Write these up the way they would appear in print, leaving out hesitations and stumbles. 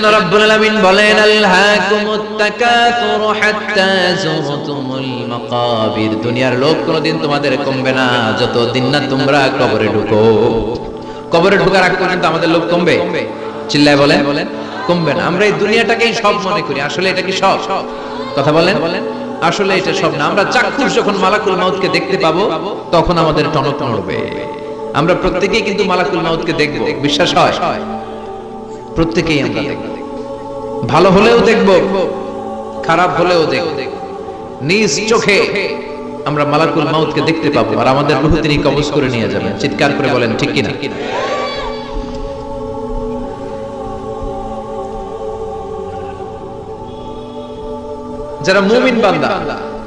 রব্বুল আলামিন বলেন আলহাকুমুত তাকাসুর হাত্তা যুরতুমুল মাকাবির। দুনিয়ার লোভ কোনদিন তোমাদের কমবে না যতদিন না তোমরা কবরে ঢুকো। কবরে ঢোকার আগ পর্যন্ত আমাদের লোভ কমবে? চিল্লায় বলেন কমবে না। আমরা এই দুনিয়াটাকেই সব মনে করি, আসলে এটা কি সব? কথা বলেন, আসলে এটা সব না। আমরা চাক্ষুষ যখন মালাকুল মাউতকে দেখতে পাবো তখন আমাদের টনক নড়বে। আমরা প্রত্যেকেই কিন্তু মালাকুল মাউতকে দেখব, বিশ্বাস হয়? প্রত্যেকেই আমরা দেখব, ভালো হলেও দেখব, খারাপ হলেও দেখব। নিজ চোখে আমরা মালাকুল মাউতকে দেখতে পাবো, আর আমাদের রূহ তিনি কবজ করে নিয়ে যাবেন। চিৎকার করে বলেন ঠিক কিনা? যারা মুমিন বান্দা,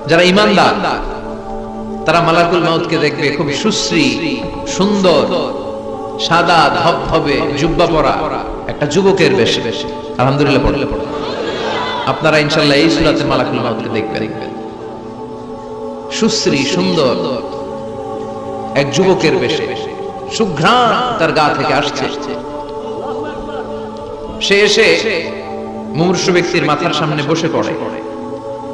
যারা ঈমানদার, তারা মালাকুল মাউতকে দেখবে খুব সুশ্রী, সুন্দর, সাদা ধবধবে জুব্বা পরা একটা যুবকের বেশে। আলহামদুলিল্লাহ পড়লে পড়ে আপনারা ইনশাআল্লাহ এই সূরাতে মালাকুল মাউতকে দেখবেন। সুশ্রী সুন্দর এক যুবকের বেশে, সুঘ্রাণ তার গা থেকে আসছে। সে এসে মুমূর্ষু ব্যক্তির মাথার সামনে বসে পড়ে,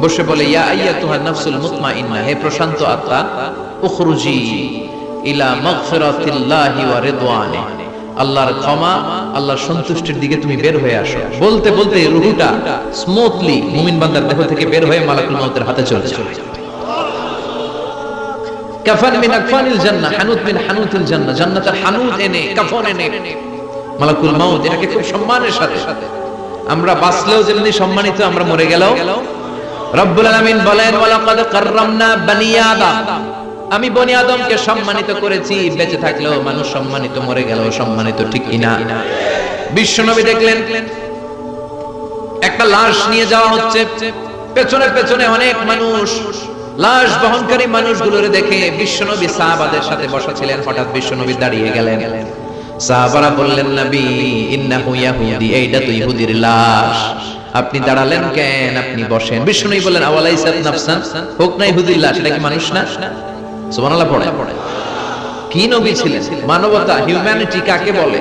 বসে বলে ইয়া আইয়াতুহান নাফসুল মুতমাইন্নাহ, হে প্রশান্ত আত্মা, উখরুজি ইলা মাগফিরাতিল্লাহি ওয়া রিদওয়ানিহি, আল্লাহর ক্ষমা, আল্লাহর সন্তুষ্টির দিকে তুমি বের হয়ে আসো। বলতে বলতে রূহটা স্মুথলি মুমিন বান্দার দেহ থেকে বের হয়ে মালাকুল মাউতের হাতে চলে যায়। কাফান মিন আকফানিল জান্নাহ, হানুত মিন হানুতিল জান্নাহ, জান্নাতের হানুত এনে, কাফন এনে মালাকুল মাউত এটাকে খুব সম্মানের সাথে, আমরা বাঁচলেও যেমনি সম্মানিত, আমরা মরে গেলেও। রব্বুল আলামিন বলেন ওয়ালাকাদ কাররামনা বানি আদম, আমি বনি আদমকে সম্মানিত করেছি। বেঁচে থাকলেও মানুষ সম্মানিত, মরে গেলেও সম্মানিত, ঠিক কিনা? বিশ্বনবী দেখলেন একটা লাশ নিয়ে যাওয়া হচ্ছে, পেছনে পেছনে অনেক মানুষ, লাশ বহনকারী মানুষগুলোরে দেখে বিশ্বনবী সাহাবাদের সাথে বসা ছিলেন। হঠাৎ বিশ্বনবী দাঁড়িয়ে গেলেন। সাহাবারা বললেন নবী ইন্নাহু ইয়াহুদি, এইটা তো ইহুদির লাশ, আপনি দাঁড়ালেন কেন? আপনি বসেন। বিশ্বনবী বললেন আওয়ালাইসাত নাফসান, হোক না ইহুদির লাশ, এটা কি মানুষ না? সুবহানাল্লাহ পড়ে। কি নবী ছিলেন! মানবতা, হিউম্যানিটি কাকে বলে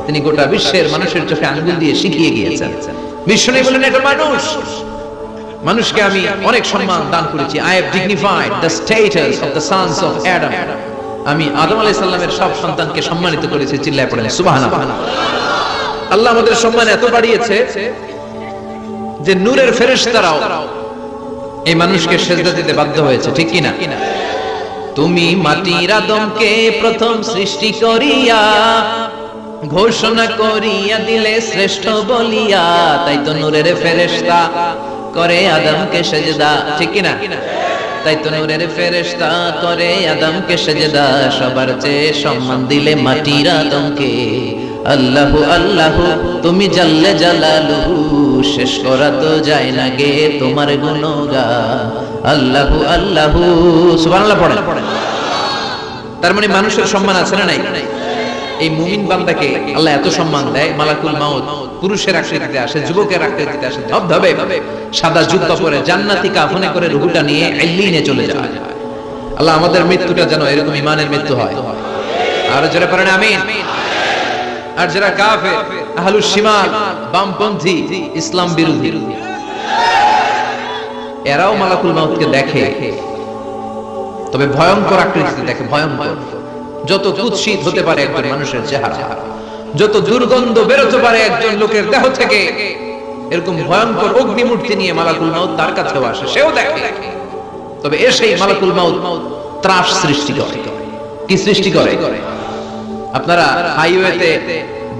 তিনি গোটা বিশ্বের মানুষের চোখে আঙ্গুল দিয়ে শিখিয়ে গিয়েছেন। বিশ্বনবী বলেন এটা মানুষ, মানুষকে আমি অনেক সম্মান দান করেছি। I have dignified the status of the sons of Adam, আমি আদম আলাইহিস সালামের সব সন্তানকে সম্মানিত করেছি। চিল্লায় পড়েন সুবহানাল্লাহ। আল্লাহ আমাদের সম্মান এত বাড়িয়েছে যে নূরের ফেরেশতারাও এই মানুষকে সিজদা দিতে বাধ্য হয়েছে, ঠিক কি না? তুমি মাটির আদমকে প্রথম সৃষ্টি করিয়া ঘোষণা করিয়া দিলে শ্রেষ্ঠ বলিয়া, তাই তো নূরের ফেরেশতা করে আদমকে সিজদা, ঠিক কি না? তাই তো নূরের ফেরেশতা করে আদমকে সিজদা, সবার চেয়ে সম্মান দিলে মাটির আদমকে। আল্লাহু আল্লাহু তুমি জাল্লে জালালুহু, শেষ করা তো যায় না গে তোমার গুণগান। আল্লাহু আল্লাহু, সুবহানাল্লাহ পড়েন। তার মানে মানুষের সম্মান আছে না নাই? এই মুমিন বান্দাকে আল্লাহ এত সম্মান দেয়, মালাকুল মাউত পুরুষের আকৃতিতে আসে, যুবকের আকৃতিতে আসে, ধবধবে সাদা জুব্বা পরে জান্নাতি কাফনে করে রূহটা নিয়ে ইল্লিনে চলে যায়। আল্লাহ আমাদের মৃত্যুটা যেন এরকম ঈমানের মৃত্যু হয়। আর যারা পারেন আমিন। আর যারা কাফের, আহলুশ শিমাল, বামপন্থী, ইসলাম বিরোধী, এরাও মালাকুল মাউতকে দেখে, তবে ভয়ঙ্কর আকৃতিতে দেখে। ভয়ঙ্কর, যত কুৎসিত হতে পারে একজন মানুষের চেহারা, যত দুর্গন্ধ বেরোতে পারে একজন লোকের দেহ থেকে, এরকম ভয়ঙ্কর অগ্নিমূর্তি নিয়ে মালাকুল মাউত তার কাছেও আসে, সেও দেখে। তবে এসেই মালাকুল মাউত ত্রাস সৃষ্টি করে। কি সৃষ্টি করে? আপনারা হাইওয়েতে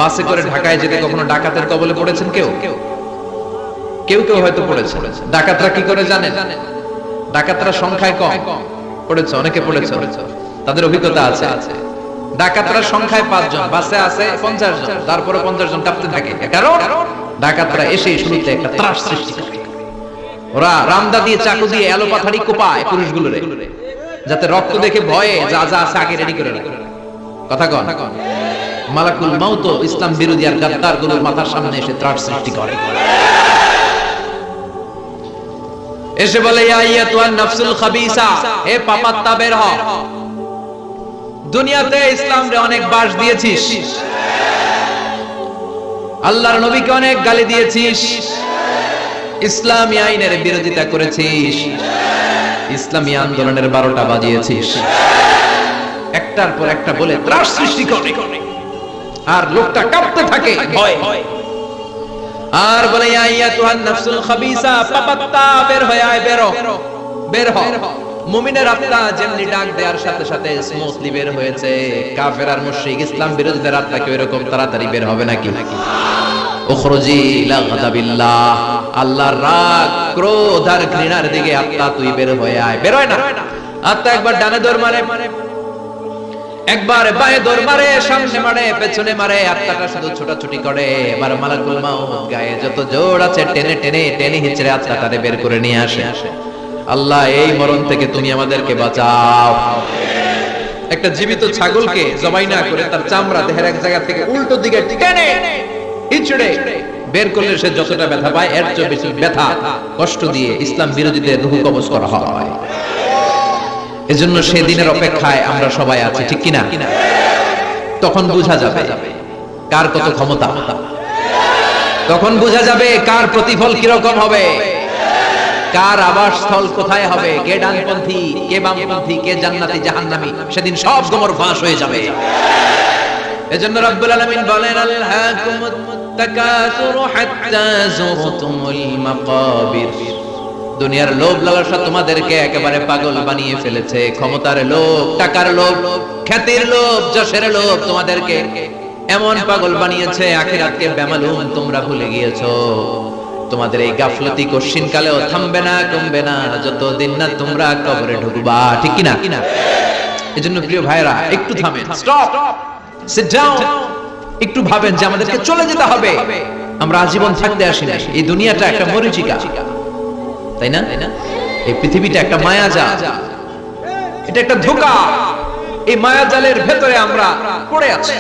বাসে করে ঢাকায় যেতে কখনো ডাকাতের কবলে পড়েছেন? কেউ কেউ কেউ হয়তো পড়েছে। ডাকাতরা কি করে জানেন? ডাকাতরা সংখ্যায় কম, পড়েছে, অনেকে পড়েছে, তাদের অভিজ্ঞতা আছে। ডাকাতরা সংখ্যায় 5 জন, বাসে আছে 50 জন, তারপরে 50 জন কাঁপতে থাকে। কারণ ডাকাতরা এসে শুরুতে একটা ত্রাস সৃষ্টি করে। ওরা রামদা দিয়ে, চাকু দিয়ে এলোপাথাড়ি কোপায় পুরুষগুলোরে, যাতে রক্ত দেখে ভয়ে যা যা আছে আগে রেডি করে রাখে। কথা কন। মালাকুল মাউত ইসলাম বিরোধী আর গাদ্দার গুলোর মাথার সামনে এসে ত্রাস সৃষ্টি করে, এসে বলে ইয়া আইয়াতুহান নাফসুল খাবিসা, হে পাপাত্তা বের হ। দুনিয়াতে ইসলাম রে অনেক বাস দিয়েছিস, আল্লাহর নবীকে অনেক গালি দিয়েছিস, ইসলামী আইনের বিরোধিতা করেছিস, ইসলামী আন্দোলনের 12টা বাজিয়েছিস, একটার পর একটা বলে ত্রাস সৃষ্টি করে, আর লোকটা কাঁপতে থাকে ভয়, আর বলে ইয়া আইয়াতুহান নাফসুল খাবিসা, পাপাত্তা বের হয়ে আয়, বের হ। মুমিনের আত্মা যেমনি ডাক দেওয়ার সাথে সাথে স্মুথলি বের হয়েছে, কাফের আর মুশরিক ইসলাম বিরোধীদের আত্মা কি এরকম তাড়াতাড়ি বের হবে নাকি? উখরুজি ইলা গাদাবিল্লাহ, আল্লাহর রাগ, ক্রোধ আর ঘৃণার দিকে আত্মা তুই বের হয়ে আয়। বের হয় না আত্মা, একবার ডানে দৌড় মারে, একবার বায়ে দৌড় মারে, সামনে মারে, পেছনে মারে, আত্মাটা শুধু ছোটাছুটি করে। এবার মালাকুল মাউত গায়ে যত জোর আছে টেনে টেনে টেনে হিচড়ে আত্মাটারে বের করে নিয়ে আসে। আল্লাহ এই মরণ থেকে তুমি আমাদেরকে বাঁচাও। একটা জীবিত ছাগলকে জবাই না করে তার চামড়া দেহের এক জায়গা থেকে উল্টো দিকে টেনে হিচড়ে বের করলে সে যতটা ব্যথা পায় এর চেয়ে বেশি ব্যথা কষ্ট দিয়ে ইসলাম বিরোধীদের রূহ কবজ করা হয়। এজন্য সেদিনের অপেক্ষায় আমরা সবাই আছি, ঠিক কিনা? তখন বোঝা যাবে কার কত ক্ষমতা, তখন বোঝা যাবে কার প্রতিফল কিরকম হবে, কার আবাসস্থল কোথায় হবে, কে ডানপন্থী, কে বামপন্থী, কে জান্নাতি জাহান্নামী, সেদিন সব গোমর ফাঁস হয়ে যাবে। এজন্য রব্বুল আলামিন বলেন আলহাকুমুত তাকাসুরু হাত্তা যুরতুমুল মাকাবির, দুনিয়ার লোভ লালসা তোমাদেরকে একেবারে পাগল বানিয়ে ফেলেছে। ক্ষমতার লোভ, টাকার লোভ, খ্যাতির লোভ, যশের লোভ তোমাদেরকে এমন পাগল বানিয়েছে, আখিরাতকে বেমালুম তোমরা ভুলে গিয়েছো। তোমাদের এই গাফলতি কশিন কালেও থামবে না, কমবে না, যতদিন না তোমরা কবরে ঢুকবা, ঠিক কিনা? এজন্য প্রিয় ভাইরা একটু থামেন, স্টপ, সিট ডাউন, একটু ভাবেন যে আমাদেরকে চলে যেতে হবে। আমরা আজীবন থাকতে আসিনি, এই দুনিয়াটা একটা মরীচিকা, তাই না? এই পৃথিবীটা একটা মায়াজাল, এটা একটা ধোঁকা, এই মায়াজালের ভেতরে আমরা পড়ে আছি।